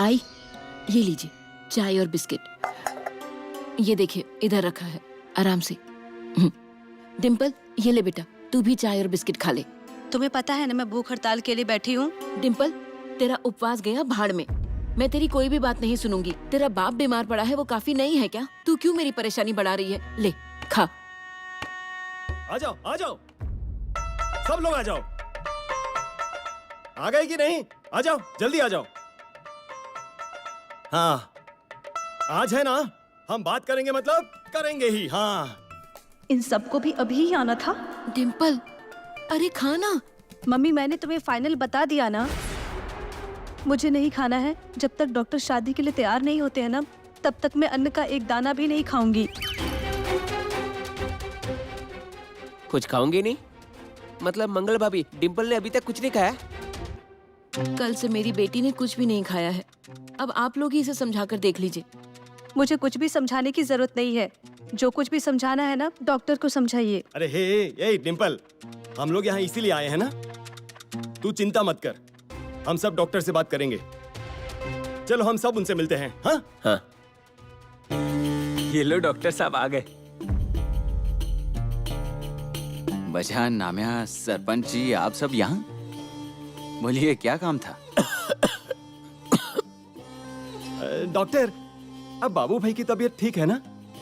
आई, ये लीजिए चाय और बिस्किट। ये देखिए इधर रखा है, आराम से। डिम्पल, ये ले बेटा, तू भी चाय और बिस्किट खा ले। तुम्हें पता है ना मैं भूख हड़ताल के लिए बैठी हूँ। डिम्पल, तेरा उपवास गया भाड़ में। मैं तेरी कोई भी बात नहीं सुनूंगी। तेरा बाप बीमार पड़ा है, वो काफी नहीं है क्या? तू क्यों मेरी परेशानी बढ़ा रही है? ले खा। आ जाओ, आ जाओ, सब लोग आ जाओ। आ गए कि नहीं? आ जाओ, जल्दी आ जाओ। हाँ, आज है ना, हम बात करेंगे, मतलब करेंगे ही। हाँ, इन सबको भी अभी ही आना था। डिम्पल, अरे खाना। मम्मी, मैंने तुम्हें फाइनल बता दिया ना, मुझे नहीं खाना है। जब तक डॉक्टर शादी के लिए तैयार नहीं होते हैं ना, तब तक मैं अन्न का एक दाना भी नहीं खाऊंगी। कुछ खाऊंगी नहीं? मतलब मंगल भाभी, डिम्पल ने अभी तक कुछ नहीं खाया? कल से मेरी बेटी ने कुछ भी नहीं खाया है। अब आप लोग ही इसे समझा कर देख लीजिए। मुझे कुछ भी समझाने की जरूरत नहीं है। जो कुछ भी समझाना है ना, डॉक्टर को समझाइए। अरे हे डिम्पल, हम लोग यहाँ इसीलिए आए हैं ना। तू चिंता मत कर, हम सब डॉक्टर से बात करेंगे। चलो हम सब उनसे मिलते हैं। हाँ हाँ, ये लो डॉक्टर साहब आ गए। बजान, नाम्या, सरपंच जी, आप सब यहाँ? बोलिए, क्या काम था? डॉक्टर, अब बाबू भाई की तबीयत ठीक है ना?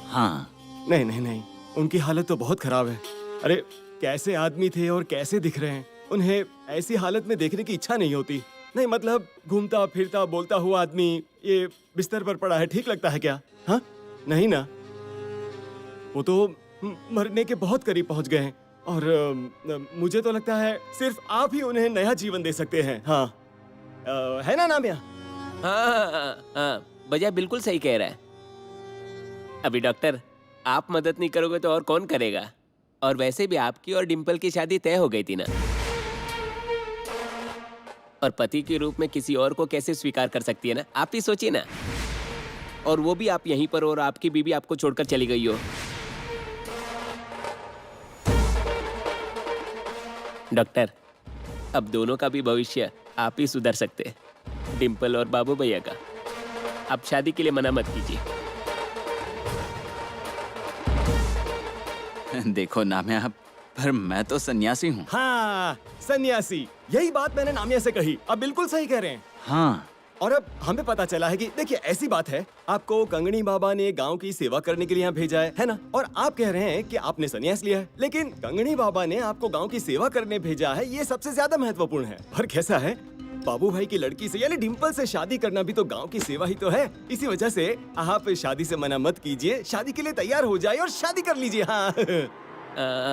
हाँ। नहीं नहीं नहीं, उनकी हालत तो बहुत खराब है। अरे कैसे आदमी थे और कैसे दिख रहे हैं। उन्हें ऐसी हालत में देखने की इच्छा नहीं होती। नहीं मतलब घूमता फिरता बोलता हुआ आदमी ये बिस्तर पर पड़ा है, ठीक लगता है क्या? हाँ नहीं ना, वो तो मरने के बहुत करीब पहुंच गए हैं। और मुझे तो लगता है सिर्फ आप ही उन्हें नया जीवन दे सकते हैं। हाँ, है ना नामिया? हाँ, बजाय बिल्कुल सही कह रहा है। अभी डॉक्टर, आप मदद नहीं करोगे तो और कौन करेगा? और वैसे भी आपकी और डिम्पल की शादी तय हो गई थी ना, और पति के रूप में किसी और को कैसे स्वीकार कर सकती है ना? आप ही सोचिए ना। और वो भी आप यहीं पर, और आपकी बीवी आपको छोड़कर चली गई हो। डॉक्टर, अब दोनों का भी भविष्य आप ही सुधर सकते हैं, डिम्पल और बाबू भैया का। आप शादी के लिए मना मत कीजिए। देखो नाम्या, पर मैं तो सन्यासी हूँ। हाँ, सन्यासी, यही बात मैंने नामिया से कही। अब बिल्कुल सही कह रहे हैं। हाँ। और अब हमें पता चला है कि देखिए ऐसी बात है, आपको कंगनी बाबा ने गांव की सेवा करने के लिए यहाँ भेजा है ना? और आप कह रहे हैं कि आपने संन्यास लिया है, लेकिन कंगनी बाबा ने आपको गांव की सेवा करने भेजा है, ये सबसे ज्यादा महत्वपूर्ण है। और कैसा है, बाबू भाई की लड़की से यानी डिम्पल से शादी करना भी तो गांव की सेवा ही तो है। इसी वजह से आप शादी से मना मत कीजिए, शादी के लिए तैयार हो जाए और शादी कर लीजिए। हाँ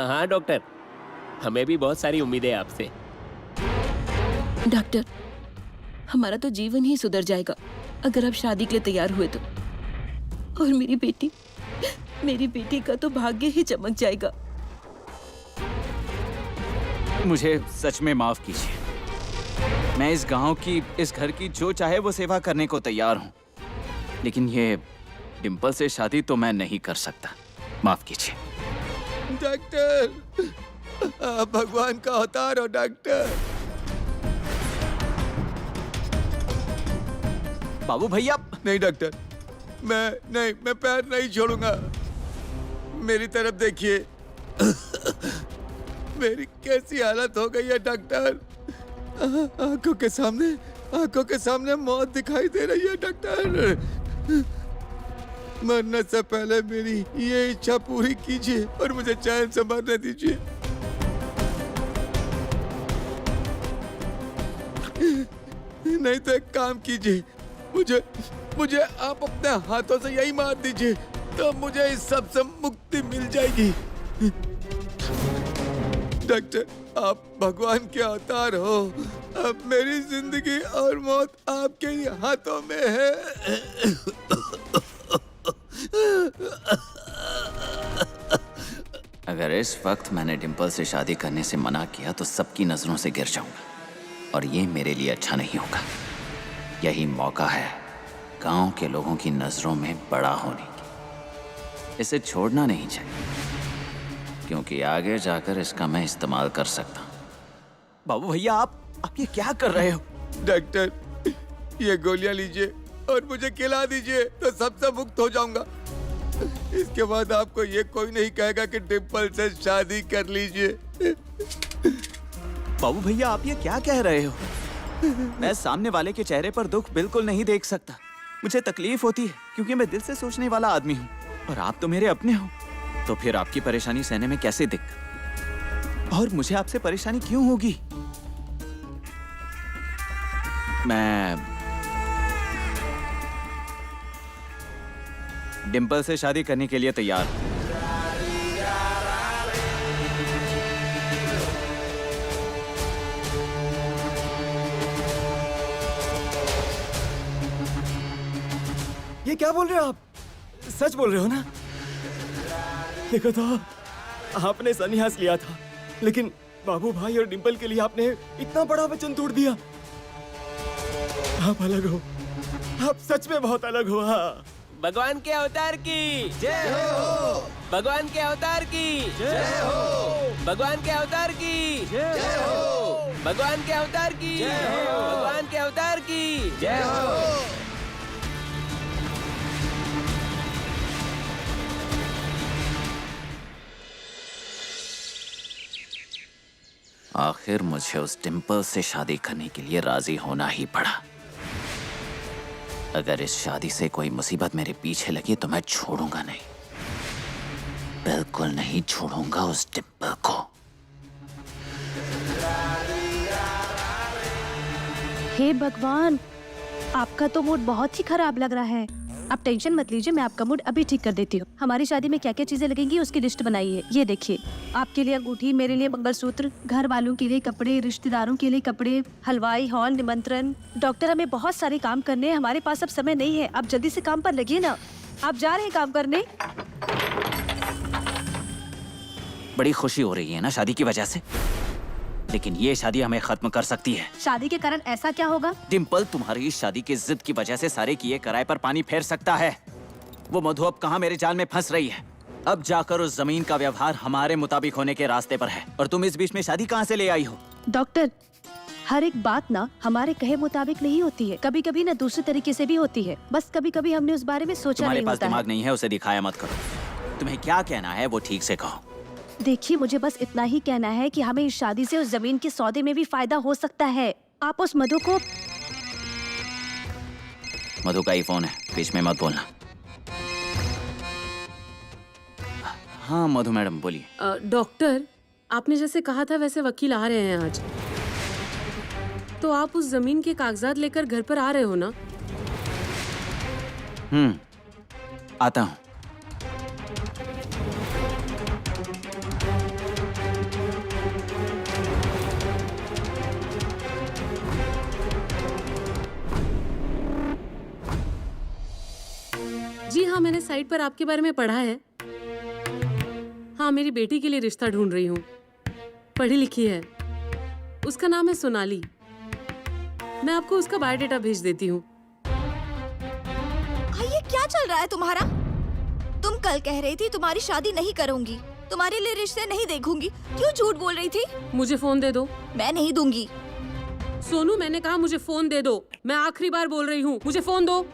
हाँ डॉक्टर, हमें भी बहुत सारी उम्मीदें हैं आपसे। डॉक्टर, हमारा तो जीवन ही सुधर जाएगा अगर आप शादी के लिए तैयार हुए तो। और मेरी बेटी का तो भाग्य ही चमक जाएगा। मुझे सच में माफ कीजिए। मैं इस गांव की, इस घर की जो चाहे वो सेवा करने को तैयार हूँ, लेकिन ये डिम्पल से शादी तो मैं नहीं कर सकता। माफ कीजिए। डॉक्टर, आप भगवान का अवतार हो डॉक्टर। बाबू भैया। नहीं डॉक्टर, मैं पैर नहीं छोड़ूंगा। मेरी तरफ देखिए, मेरी कैसी हालत हो गई है डॉक्टर। आंखों के सामने मौत दिखाई दे रही है डॉक्टर। मरने से पहले मेरी ये इच्छा पूरी कीजिए और मुझे चैन से मरने दीजिए। नहीं तो एक काम कीजिए, मुझे आप अपने हाथों से यही मार दीजिए, तो मुझे इस सब से मुक्ति मिल जाएगी। डॉक्टर, आप भगवान के अवतार हो। अब मेरी जिंदगी और मौत आपके ही हाथों में है। अगर इस वक्त मैंने डिम्पल से शादी करने से मना किया तो सबकी नजरों से गिर जाऊंगा, और ये मेरे लिए अच्छा नहीं होगा। यही मौका है गांव के लोगों की नजरों में बड़ा होने की। इसे छोड़ना नहीं चाहिए, क्योंकि आगे जाकर इसका मैं इस्तेमाल कर सकता हूँ। बाबू भैया, आप ये क्या कर रहे हो? डॉक्टर, ये गोलियां लीजिए और मुझे खिला दीजिए तो सबसे मुक्त हो जाऊंगा। इसके बाद आपको ये कोई नहीं कहेगा कि डिम्पल से शादी कर लीजिए। बाबू भैया, आप ये क्या कह रहे हो? मैं सामने वाले के चेहरे पर दुख बिल्कुल नहीं देख सकता। मुझे तकलीफ होती है क्योंकि मैं दिल से सोचने वाला आदमी हूँ और आप तो मेरे अपने हो। तो फिर आपकी परेशानी सहने में कैसे दिक्कत? और मुझे आपसे परेशानी क्यों होगी? मैं डिम्पल से शादी करने के लिए तैयार हूं। ये क्या बोल रहे हो आप? सच बोल रहे हो ना? देखो तो, आपने संन्यास लिया था, लेकिन बाबू भाई और डिम्पल के लिए आपने इतना बड़ा वचन तोड़ दिया। आप अलग हो, आप सच में बहुत अलग हो। हाँ, भगवान के अवतार की जय हो। भगवान के अवतार की जय हो। भगवान के अवतार की जय हो। भगवान के अवतार की जय हो। भगवान के अवतार की जय हो। आखिर मुझे उस डिम्पल से शादी करने के लिए राजी होना ही पड़ा। अगर इस शादी से कोई मुसीबत मेरे पीछे लगी तो मैं छोड़ूंगा नहीं, बिल्कुल नहीं छोड़ूंगा उस डिम्पल को। हे भगवान, आपका तो मूड बहुत ही खराब लग रहा है। आप टेंशन मत लीजिए, मैं आपका मूड अभी ठीक कर देती हूँ। हमारी शादी में क्या क्या चीजें लगेंगी उसकी लिस्ट बनाइए। ये देखिए, आपके लिए अंगूठी, मेरे लिए मंगलसूत्र, घर वालों के लिए कपड़े, रिश्तेदारों के लिए कपड़े, हलवाई, हॉल, निमंत्रण। डॉक्टर, हमें बहुत सारे काम करने हैं, हमारे पास अब समय नहीं है। आप जल्दी से काम पर लगिए ना। आप जा रहे हैं काम करने? बड़ी खुशी हो रही है ना शादी की वजह से, लेकिन ये शादी हमें खत्म कर सकती है। शादी के कारण ऐसा क्या होगा? डिम्पल तुम्हारी इस शादी की जिद की वजह से सारे किए कराए पर पानी फेर सकता है। वो मधु अब कहाँ मेरे जाल में फंस रही है। अब जाकर उस जमीन का व्यवहार हमारे मुताबिक होने के रास्ते पर है, और तुम इस बीच में शादी कहाँ से ले आई हो? डॉक्टर, हर एक बात ना हमारे कहे मुताबिक नहीं होती है, कभी कभी ना दूसरे तरीके से भी होती है। बस कभी कभी हमने उस बारे में सोचा तुम्हारे नहीं पास होता दिमाग है। नहीं है, उसे दिखाया मत करो। तुम्हें क्या कहना है वो ठीक से कहो। देखिए, मुझे बस इतना ही कहना है कि हमें इस शादी से उस जमीन के सौदे में भी फायदा हो सकता है। आप उस मधु को... मधु का ही फोन है, बीच में मत बोलना। हाँ मधु मैडम बोलिए। डॉक्टर, आपने जैसे कहा था वैसे वकील आ रहे हैं आज। तो आप उस जमीन के कागजात लेकर घर पर आ रहे हो ना? आता हूँ। जी हाँ, मैंने साइट पर आपके बारे में पढ़ा है। हाँ, मेरी बेटी के लिए रिश्ता ढूंढ रही हूँ। पढ़ी लिखी है, उसका नाम है सोनाली। मैं आपको उसका बायोडेटा भेज देती हूँ। ये क्या चल रहा है तुम्हारा? तुम कल कह रही थी तुम्हारी शादी नहीं करूंगी, तुम्हारे लिए रिश्ते नहीं देखूंगी, क्यों झूठ बोल रही थी? मुझे फोन दे दो। मैं नहीं दूंगी। सोनू, मैंने कहा मुझे फोन दे दो। मैं आखिरी बार बोल रही हूँ, मुझे फोन दो।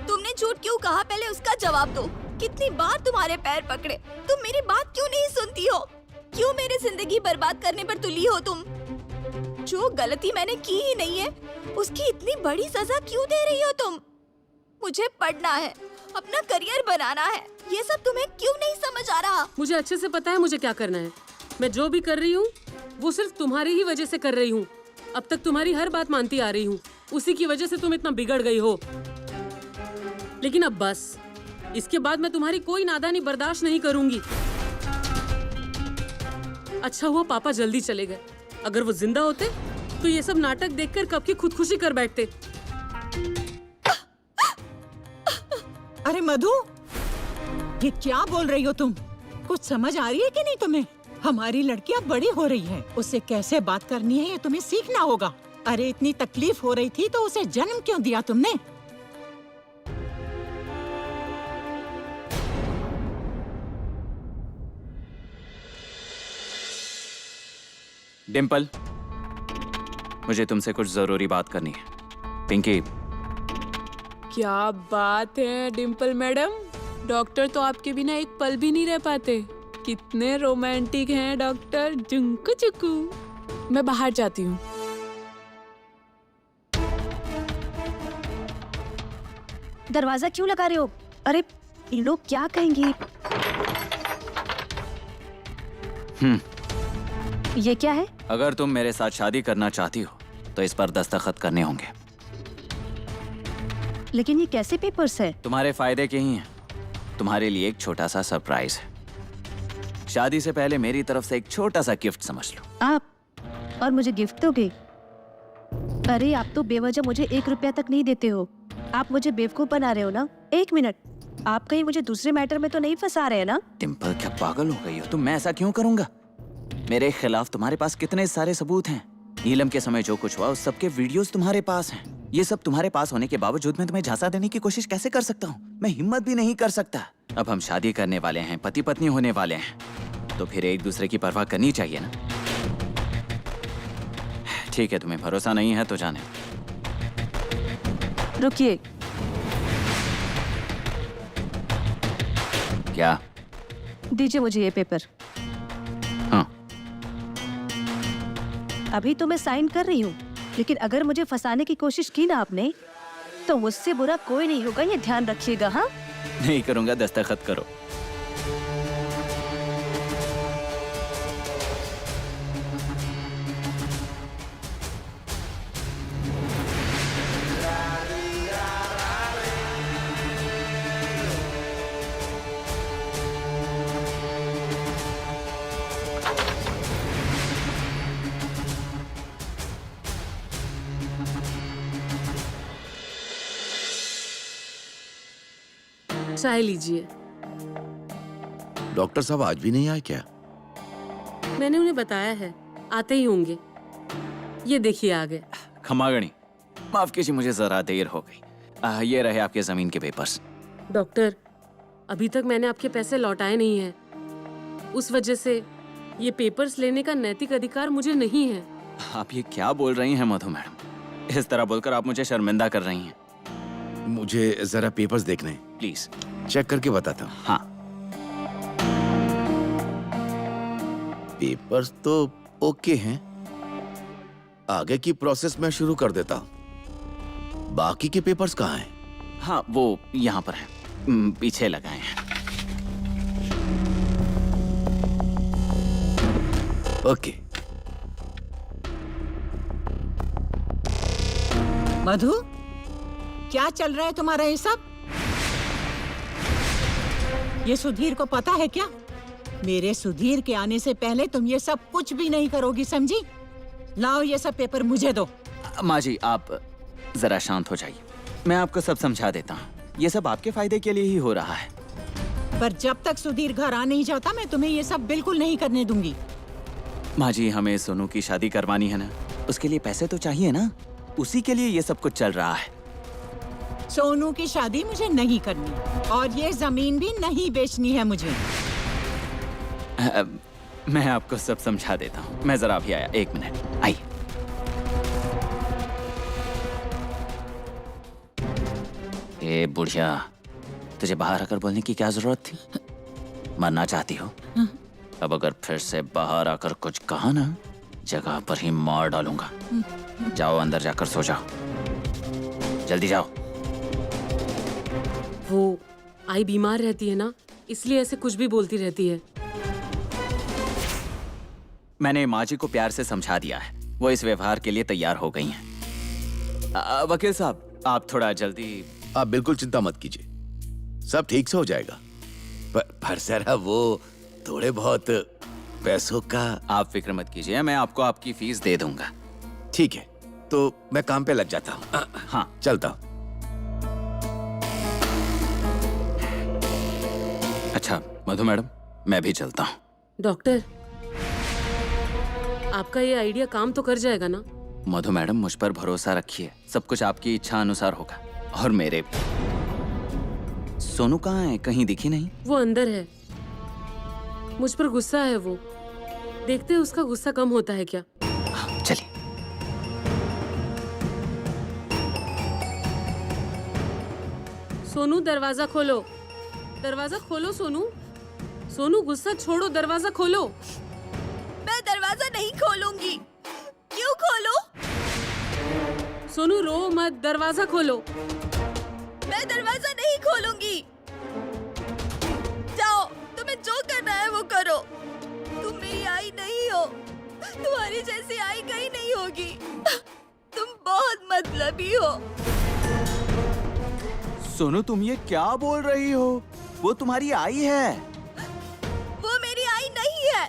तुमने झूठ क्यों कहा, पहले उसका जवाब दो। कितनी बार तुम्हारे पैर पकड़े, तुम मेरी बात क्यों नहीं सुनती हो? क्यों मेरी जिंदगी बर्बाद करने पर तुली हो तुम? जो गलती मैंने की ही नहीं है, उसकी इतनी बड़ी सजा क्यों दे रही हो तुम? मुझे पढ़ना है, अपना करियर बनाना है, ये सब तुम्हें क्यों नहीं समझ आ रहा? मुझे अच्छे से पता है मुझे क्या करना है। मैं जो भी कर रही हूँ वो सिर्फ तुम्हारी ही वजह से कर रही हूँ। अब तक तुम्हारी हर बात मानती आ रही हूँ, उसी की वजह से तुम इतना बिगड़ गई हो। लेकिन अब बस, इसके बाद मैं तुम्हारी कोई नादानी बर्दाश्त नहीं करूंगी। अच्छा हुआ पापा जल्दी चले गए, अगर वो जिंदा होते तो ये सब नाटक देखकर कब की खुदकुशी कर बैठते। अरे मधु, ये क्या बोल रही हो तुम? कुछ समझ आ रही है कि नहीं तुम्हें? हमारी लड़की अब बड़ी हो रही है, उससे कैसे बात करनी है ये तुम्हें सीखना होगा। अरे इतनी तकलीफ हो रही थी तो उसे जन्म क्यों दिया तुमने? डिम्पल, मुझे तुमसे कुछ जरूरी बात करनी है। पिंकी, क्या बात है डिम्पल मैडम, डॉक्टर तो आपके बिना एक पल भी नहीं रह पाते। कितने रोमांटिक हैं डॉक्टर, जुंकू चुकू। मैं बाहर जाती हूँ। दरवाजा क्यों लगा रहे हो? अरे ये लोग क्या कहेंगे? ये क्या है? अगर तुम मेरे साथ शादी करना चाहती हो तो इस पर दस्तखत करने होंगे। लेकिन ये कैसे पेपर्स है? तुम्हारे फायदे के ही हैं। तुम्हारे लिए एक छोटा सा सरप्राइज है। शादी से पहले मेरी तरफ से एक छोटा सा गिफ्ट समझ लो। आप और मुझे गिफ्ट दोगे? अरे आप तो बेवजह मुझे 1 रुपया तक नहीं देते हो। आप मुझे बेवकूफ बना रहे हो ना? 1 मिनट, आप कहीं मुझे दूसरे मैटर में तो नहीं फंसा रहे हैं ना? डिम्पल, क्या पागल हो गई हो तुम? मैं ऐसा क्यों करूंगा? मेरे खिलाफ तुम्हारे पास कितने सारे सबूत हैं। नीलम के समय जो कुछ हुआ उस सब के वीडियोस तुम्हारे पास हैं। ये सब तुम्हारे पास होने के बावजूद मैं तुम्हें झांसा देने की कोशिश कैसे कर सकता हूँ? मैं हिम्मत भी नहीं कर सकता। अब हम शादी करने वाले हैं, पति पत्नी होने वाले हैं, तो फिर एक दूसरे की परवाह करनी चाहिए ना। ठीक है, तुम्हें भरोसा नहीं है तो जाने। रुकिए। क्या? दीजिए मुझे ये पेपर। हाँ। अभी तो मैं साइन कर रही हूँ, लेकिन अगर मुझे फंसाने की कोशिश की ना आपने, तो मुझसे बुरा कोई नहीं होगा, ये ध्यान रखिएगा। हाँ, नहीं करूंगा, दस्तखत करो। चाय लीजिए। डॉक्टर साहब आज भी नहीं आए क्या? मैंने उन्हें बताया है, आते ही होंगे। ये देखिए आ गए। खमागणी, माफ कीजिए, मुझे जरा देर हो गई। ये रहे आपके जमीन के पेपर्स। डॉक्टर, अभी तक मैंने आपके पैसे लौटाए नहीं हैं। उस वजह से ये पेपर्स लेने का नैतिक अधिकार मुझे नहीं है। आप ये क्या बोल रही हैं मधु मैडम? इस तरह बोलकर आप मुझे शर्मिंदा कर रही हैं। मुझे जरा पेपर्स देखने हैं। प्लीज। चेक करके बताता हूँ। हाँ। पेपर्स तो ओके हैं। आगे की प्रोसेस मैं शुरू कर देता हूँ। बाकी के पेपर्स कहाँ हैं? हाँ, वो यहाँ पर हैं, पीछे लगाए हैं। ओके। मधु, क्या चल रहा है तुम्हारा ये सब? ये सुधीर को पता है क्या? मेरे सुधीर के आने से पहले तुम ये सब कुछ भी नहीं करोगी, समझी? लाओ ये सब पेपर मुझे दो। माँ जी, आप जरा शांत हो जाइए, मैं आपको सब समझा देता हूँ। ये सब आपके फायदे के लिए ही हो रहा है। पर जब तक सुधीर घर आ नहीं जाता मैं तुम्हें ये सब बिल्कुल नहीं करने दूंगी। माँ जी, हमें सोनू की शादी करवानी है ना, उसके लिए पैसे तो चाहिए ना, उसी के लिए ये सब कुछ चल रहा है। सोनू की शादी मुझे नहीं करनी और ये जमीन भी नहीं बेचनी है मुझे। मैं आपको सब समझा देता हूँ। मैं जरा अभी आया, 1 मिनट, आइए। ए बुढ़िया, तुझे बाहर आकर बोलने की क्या जरूरत थी? मरना चाहती हो? अब अगर फिर से बाहर आकर कुछ कहा ना, जगह पर ही मार डालूंगा। जाओ, अंदर जाकर सो जाओ, जल्दी जाओ। वो आई बीमार रहती है ना, इसलिए ऐसे कुछ भी बोलती रहती है। मैंने माँ जी को प्यार से समझा दिया है, वो इस व्यवहार के लिए तैयार हो गई हैं। वकील साहब, आप थोड़ा जल्दी। आप बिल्कुल चिंता मत कीजिए, सब ठीक से हो जाएगा। पर सर, वो थोड़े बहुत पैसों का। आप फिक्र मत कीजिए, मैं आपको आपकी फीस दे दूंगा। ठीक है, तो मैं काम पे लग जाता हूँ। हाँ, चलता हूँ। अच्छा मधु मैडम, मैं भी चलता हूँ। डॉक्टर, आपका ये आइडिया काम तो कर जाएगा ना? मधु मैडम, मुझ पर भरोसा रखिए, सब कुछ आपकी इच्छा अनुसार होगा। और मेरे भी। सोनू कहाँ है? कहीं दिखी नहीं। वो अंदर है, मुझ पर गुस्सा है वो। देखते हैं उसका गुस्सा कम होता है क्या। चलिए। सोनू दरवाजा खोलो, दरवाजा खोलो सोनू। सोनू गुस्सा छोड़ो, दरवाजा खोलो। मैं दरवाजा नहीं खोलूंगी। क्यों खोलूं? सोनू रो मत, दरवाजा खोलो। मैं दरवाजा नहीं खोलूंगी। जाओ, तुम्हें जो करना है वो करो। तुम मेरी आई नहीं हो, तुम्हारी जैसी आई कहीं नहीं होगी। तुम बहुत मतलबी हो। सोनू तुम ये क्या बोल रही हो? वो तुम्हारी आई है। वो मेरी आई नहीं है।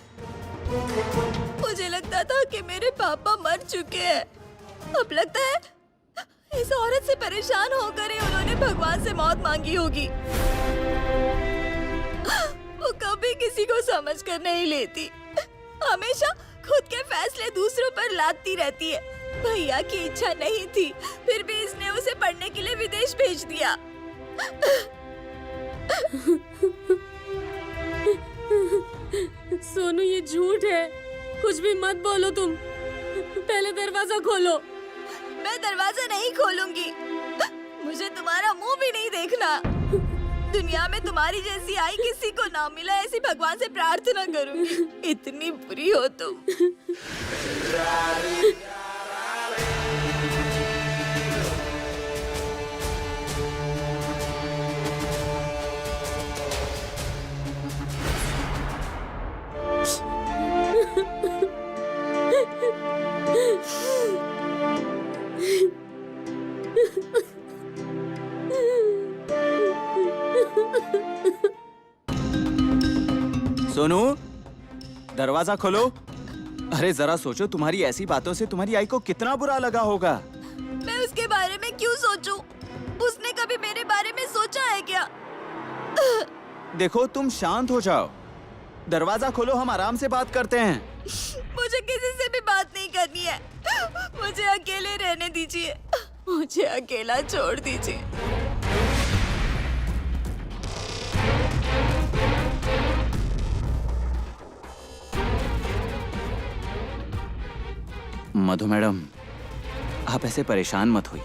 मुझे लगता था कि मेरे पापा मर चुके हैं। अब लगता है इस औरत से परेशान होकर ही उन्होंने भगवान से मौत मांगी होगी। वो कभी किसी को समझ कर नहीं लेती, हमेशा खुद के फैसले दूसरों पर लादती रहती है। भैया की इच्छा नहीं थी, फिर भी इसने उसे पढ़ने के लिए विदेश भेज दिया। सोनू ये झूठ है, कुछ भी मत बोलो तुम। पहले दरवाजा खोलो। मैं दरवाजा नहीं खोलूंगी। मुझे तुम्हारा मुंह भी नहीं देखना। दुनिया में तुम्हारी जैसी आई किसी को ना मिला, ऐसी भगवान से प्रार्थना करूंगी। इतनी बुरी हो तुम। सोनू दरवाजा खोलो। अरे जरा सोचो, तुम्हारी ऐसी बातों से तुम्हारी आई को कितना बुरा लगा होगा। मैं उसके बारे में क्यों सोचूं? उसने कभी मेरे बारे में सोचा है क्या? देखो तुम शांत हो जाओ, दरवाजा खोलो, हम आराम से बात करते हैं। मुझे किसी से भी बात नहीं करनी है। मुझे अकेले रहने दीजिए। मुझे अकेला छोड़ दीजिए। मधु मैडम, आप ऐसे परेशान मत होइए।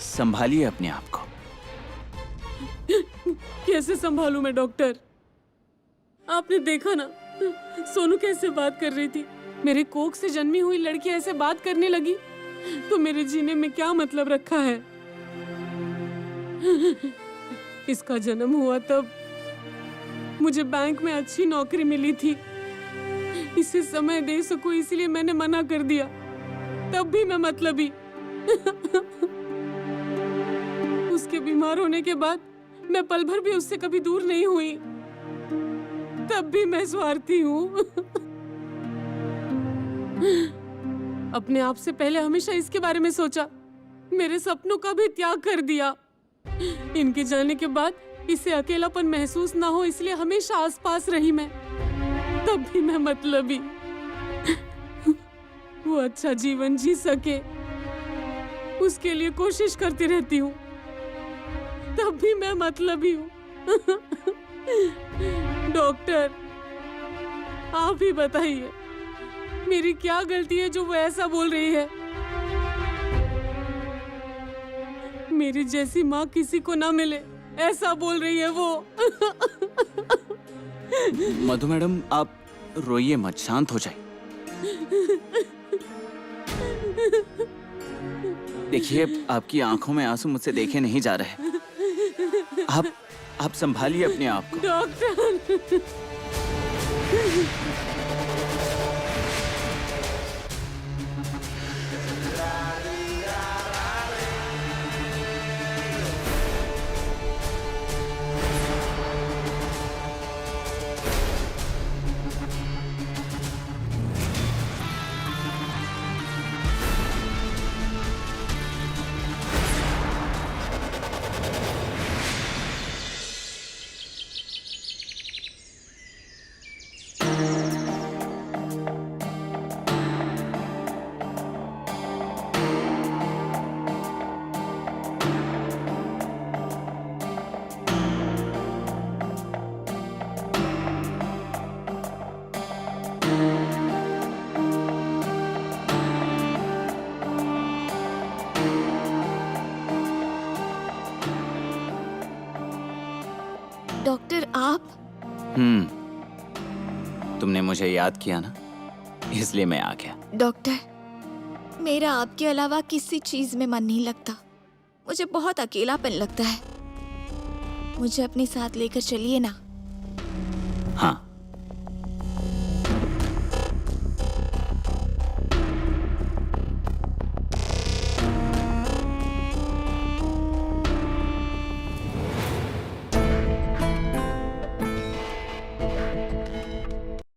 संभालिए अपने आप को। कैसे संभालूं मैं डॉक्टर? आपने देखा ना सोनू कैसे बात कर रही थी। मेरे कोख से जन्मी हुई लड़की ऐसे बात करने लगी तो मेरे जीने में क्या मतलब रखा है? इसका जन्म हुआ तब मुझे बैंक में अच्छी नौकरी मिली थी। इसे समय दे सकूं इसलिए मैंने मना कर दिया। तब भी मैं मतलबी। उसके बीमार होने के बाद मैं पल भर भी उससे कभी दूर नहीं हुई। तब भी मैं स्वार्थी हूँ। अपने आप से पहले हमेशा इसके बारे में सोचा, मेरे सपनों का भी त्याग कर दिया। इनके जाने के बाद इसे अकेलापन महसूस ना हो इसलिए हमेशा आसपास रही मैं। तब भी मैं मतलबी। वो अच्छा जीवन जी सके उसके लिए कोशिश करती रहती हूँ। तब भी मैं मतलबी हूँ। डॉक्टर आप ही बताइए मेरी क्या गलती है जो वो ऐसा बोल रही है? मेरी जैसी माँ किसी को ना मिले ऐसा बोल रही है वो। मधु मैडम आप रोइए मत, शांत हो जाइए। देखिए आपकी आंखों में आंसू मुझसे देखे नहीं जा रहे। आप संभालिए अपने आप को। डॉक्टर डॉक्टर आप तुमने मुझे याद किया ना, इसलिए मैं आ गया। डॉक्टर, मेरा आपके अलावा किसी चीज में मन नहीं लगता। मुझे बहुत अकेलापन लगता है। मुझे अपने साथ लेकर चलिए ना। हाँ,